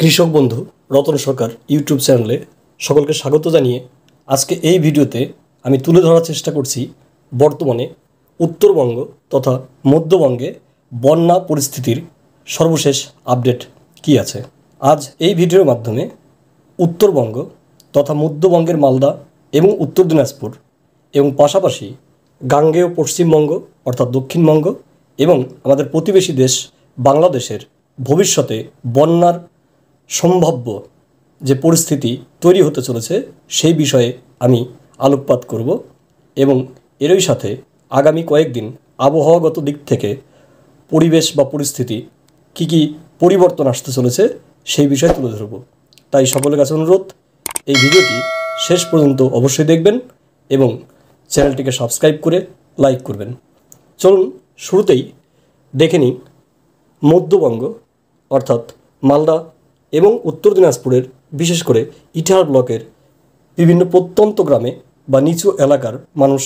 কৃষক বন্ধু রতন সরকার ইউটিউব চ্যানেলে সকলকে স্বাগত জানিয়ে আজকে এই ভিডিওতে আমি তুলে ধরার চেষ্টা করছি বর্তমানে উত্তরবঙ্গ তথা মধ্যবঙ্গে বন্যা পরিস্থিতির সর্বশেষ আপডেট কী আছে। আজ এই ভিডিওর মাধ্যমে উত্তরবঙ্গ তথা মধ্যবঙ্গের মালদা এবং উত্তর দিনাজপুর এবং পাশাপাশি গাঙ্গেয় পশ্চিমবঙ্গ অর্থাৎ দক্ষিণবঙ্গ এবং আমাদের প্রতিবেশী দেশ বাংলাদেশের ভবিষ্যতে বন্যার সম্ভাব্য যে পরিস্থিতি তৈরি হতে চলেছে সেই বিষয়ে আমি আলোকপাত করব এবং এরই সাথে আগামী কয়েকদিন আবহাওয়াগত দিক থেকে পরিবেশ বা পরিস্থিতি কী পরিবর্তন আসতে চলেছে সেই বিষয়ে তুলে ধরব। তাই সকলের কাছে অনুরোধ, এই ভিডিওটি শেষ পর্যন্ত অবশ্যই দেখবেন এবং চ্যানেলটিকে সাবস্ক্রাইব করে লাইক করবেন। চলুন শুরুতেই দেখে নিই মধ্যবঙ্গ অর্থাৎ মালদা এবং উত্তর দিনাজপুরের বিশেষ করে ইটাহার ব্লকের বিভিন্ন প্রত্যন্ত গ্রামে বা নিচু এলাকার মানুষ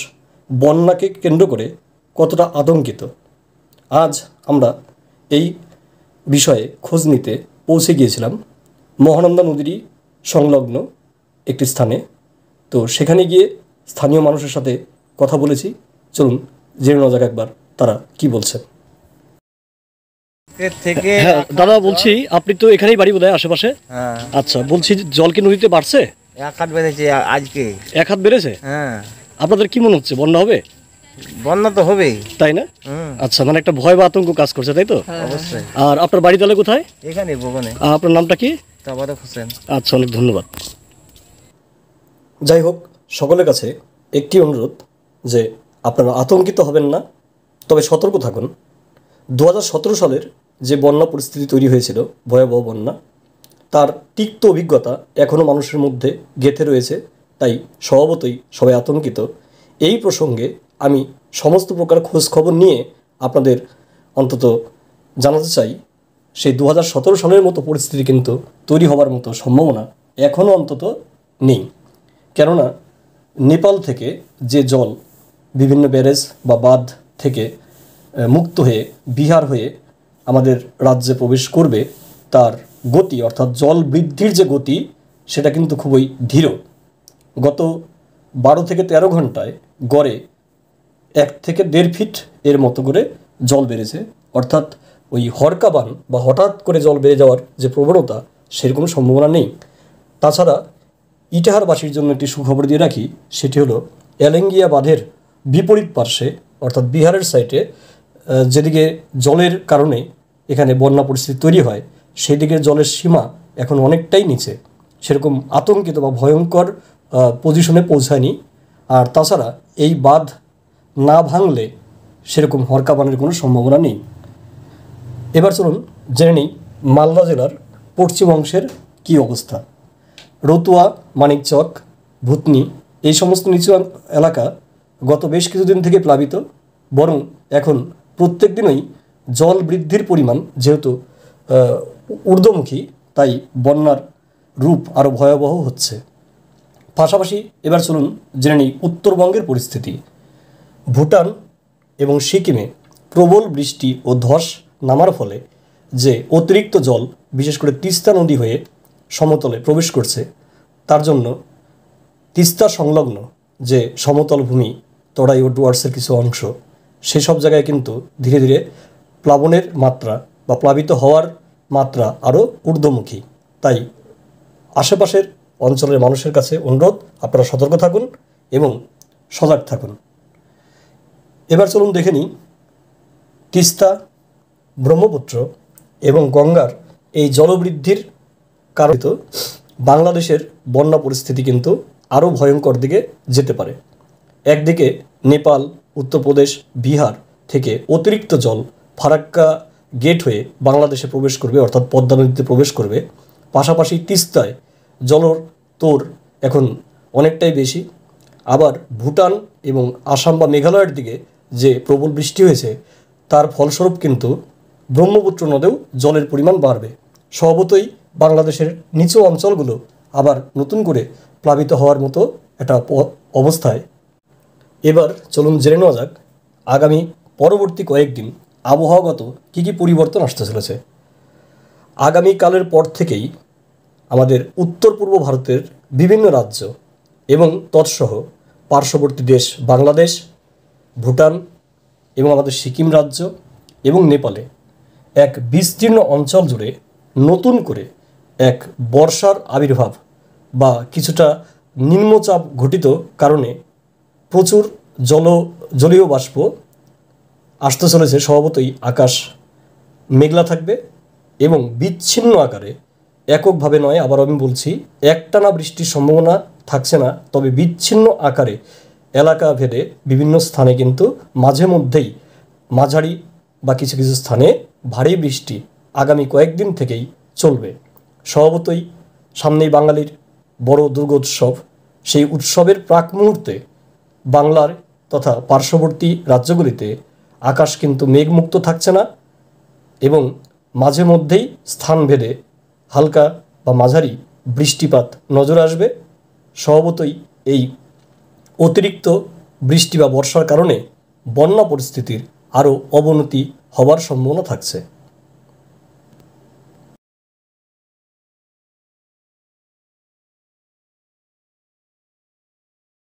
বন্যাকে কেন্দ্র করে কতটা আতঙ্কিত। আজ আমরা এই বিষয়ে খোঁজ নিতে পৌঁছে গিয়েছিলাম মহানন্দা নদীরই সংলগ্ন একটি স্থানে। তো সেখানে গিয়ে স্থানীয় মানুষের সাথে কথা বলেছি। চলুন জেনে নেওয়া যাক একবার তারা কি বলছেন। হ্যাঁ দাদা, বলছি আপনি তো এখানেই বাড়ি বোধহয় আশেপাশে? হ্যাঁ। আচ্ছা, বলছি জল কি নদীতে বাড়ছে? 1 হাত বেড়েছে আজকে। 1 হাত বেড়েছে? হ্যাঁ। আপনাদের কি মনে হচ্ছে বন্যা হবে? বন্যা তো হবেই, তাই না? আচ্ছা, মানে একটা ভয় বা আতঙ্ক কাজ করছে, তাই তো? অবশ্যই। আর আপনার বাড়ি তাহলে কোথায়? এখানে ভবনে। আপনার নামটা কি? তাবারক হোসেন। আচ্ছা, অনেক ধন্যবাদ। যাই হোক, সকলের কাছে একটি অনুরোধ যে আপনারা আতঙ্কিত হবেন না, তবে সতর্ক থাকুন। 2017 সালের যে বন্যা পরিস্থিতি তৈরি হয়েছিল, ভয়াবহ বন্যা, তার তিক্ত অভিজ্ঞতা এখনও মানুষের মধ্যে গেঁথে রয়েছে। তাই স্বভাবতই সবাই আতঙ্কিত। এই প্রসঙ্গে আমি সমস্ত প্রকার খোঁজ খবর নিয়ে আপনাদের অন্তত জানাতে চাই, সেই 2017 সালের মতো পরিস্থিতি কিন্তু তৈরি হওয়ার মতো সম্ভাবনা এখনও অন্তত নেই। কেননা নেপাল থেকে যে জল বিভিন্ন ব্যারেজ বা বাঁধ থেকে মুক্ত হয়ে বিহার হয়ে আমাদের রাজ্যে প্রবেশ করবে, তার গতি অর্থাৎ জল বৃদ্ধির যে গতি সেটা কিন্তু খুবই ধীর। গত 12 থেকে 13 ঘন্টায় গড়ে 1 থেকে 1.5 ফিট এর মতো করে জল বেড়েছে। অর্থাৎ ওই হরকাবান বা হঠাৎ করে জল বেড়ে যাওয়ার যে প্রবণতা, সেরকম সম্ভাবনা নেই। তাছাড়া ইটাহারবাসীর জন্য একটি সুখবর দিয়ে রাখি, সেটি হলো এলেঙ্গিয়া বাঁধের বিপরীত পার্শ্বে অর্থাৎ বিহারের সাইডে যেদিকে জলের কারণে এখানে বন্যা পরিস্থিতি তৈরি হয়, সেই দিকের জলের সীমা এখন অনেকটাই নিচে, সেরকম আতঙ্কিত বা ভয়ঙ্কর পজিশনে পৌঁছায়নি। আর তাছাড়া এই বাঁধ না ভাঙলে সেরকম হরকাবানের কোনো সম্ভাবনা নেই। এবার চলুন জেনে নিই মালদা জেলার পশ্চিম অংশের কী অবস্থা। রতুয়া, মানিকচক, ভূতনি এই সমস্ত নিচু এলাকা গত বেশ কিছুদিন থেকে প্লাবিত, বরং এখন প্রত্যেক দিনই জল বৃদ্ধির পরিমাণ যেহেতু ঊর্ধ্বমুখী, তাই বন্যার রূপ আরও ভয়াবহ হচ্ছে। পাশাপাশি এবার চলুন জেনে নিই উত্তরবঙ্গের পরিস্থিতি। ভুটান এবং সিকিমে প্রবল বৃষ্টি ও ধস নামার ফলে যে অতিরিক্ত জল বিশেষ করে তিস্তা নদী হয়ে সমতলে প্রবেশ করছে, তার জন্য তিস্তা সংলগ্ন যে সমতল ভূমি তরাই ও ডুয়ার্সের কিছু অংশ, সেসব জায়গায় কিন্তু ধীরে ধীরে প্লাবনের মাত্রা বা প্লাবিত হওয়ার মাত্রা আরও ঊর্ধ্বমুখী। তাই আশেপাশের অঞ্চলের মানুষের কাছে অনুরোধ, আপনারা সতর্ক থাকুন এবং সজাগ থাকুন। এবার চলুন দেখে নিই তিস্তা, ব্রহ্মপুত্র এবং গঙ্গার এই জলবৃদ্ধির কারণে বাংলাদেশের বন্যা পরিস্থিতি কিন্তু আরও ভয়ঙ্কর দিকে যেতে পারে। একদিকে নেপাল, উত্তরপ্রদেশ, বিহার থেকে অতিরিক্ত জল ফারাক্কা গেট হয়ে বাংলাদেশে প্রবেশ করবে, অর্থাৎ পদ্মা নদীতে প্রবেশ করবে। পাশাপাশি তিস্তায় জলর তোর এখন অনেকটাই বেশি। আবার ভুটান এবং আসাম বা মেঘালয়ের দিকে যে প্রবল বৃষ্টি হয়েছে, তার ফলস্বরূপ কিন্তু ব্রহ্মপুত্র নদেও জলের পরিমাণ বাড়বে। স্বভাবতই বাংলাদেশের নিচু অঞ্চলগুলো আবার নতুন করে প্লাবিত হওয়ার মতো একটা অবস্থায়। এবার চলুন জেনে নেওয়া যাক আগামী পরবর্তী কয়েকদিন আবহাওয়াগত কী কী পরিবর্তন আসতে চলেছে। আগামীকালের পর থেকেই আমাদের উত্তর পূর্ব ভারতের বিভিন্ন রাজ্য এবং তৎসহ পার্শ্ববর্তী দেশ বাংলাদেশ, ভুটান এবং আমাদের সিকিম রাজ্য এবং নেপালে এক বিস্তীর্ণ অঞ্চল জুড়ে নতুন করে এক বর্ষার আবির্ভাব বা কিছুটা নিম্নচাপ ঘটিত কারণে প্রচুর জলীয় বাষ্প আসতে চলেছে। স্বভাবতই আকাশ মেঘলা থাকবে এবং বিচ্ছিন্ন আকারে, এককভাবে নয়, আবার আমি বলছি, একটানা বৃষ্টির সম্ভাবনা থাকছে না, তবে বিচ্ছিন্ন আকারে এলাকা ভেদে বিভিন্ন স্থানে কিন্তু মাঝে মধ্যেই মাঝারি বা কিছু কিছু স্থানে ভারী বৃষ্টি আগামী কয়েকদিন থেকেই চলবে। স্বভাবতই সামনেই বাঙালির বড় দুর্গোৎসব। সেই উৎসবের প্রাক মুহূর্তে বাংলার তথা পার্শ্ববর্তী রাজ্যগুলিতে আকাশ কিন্তু মেঘমুক্ত থাকছে না এবং মাঝে মধ্যেই স্থানভেদে হালকা বা মাঝারি বৃষ্টিপাত নজরে আসবে। স্বভাবতই এই অতিরিক্ত বৃষ্টি বা বর্ষার কারণে বন্যা পরিস্থিতির আরও অবনতি হবার সম্ভাবনা থাকছে।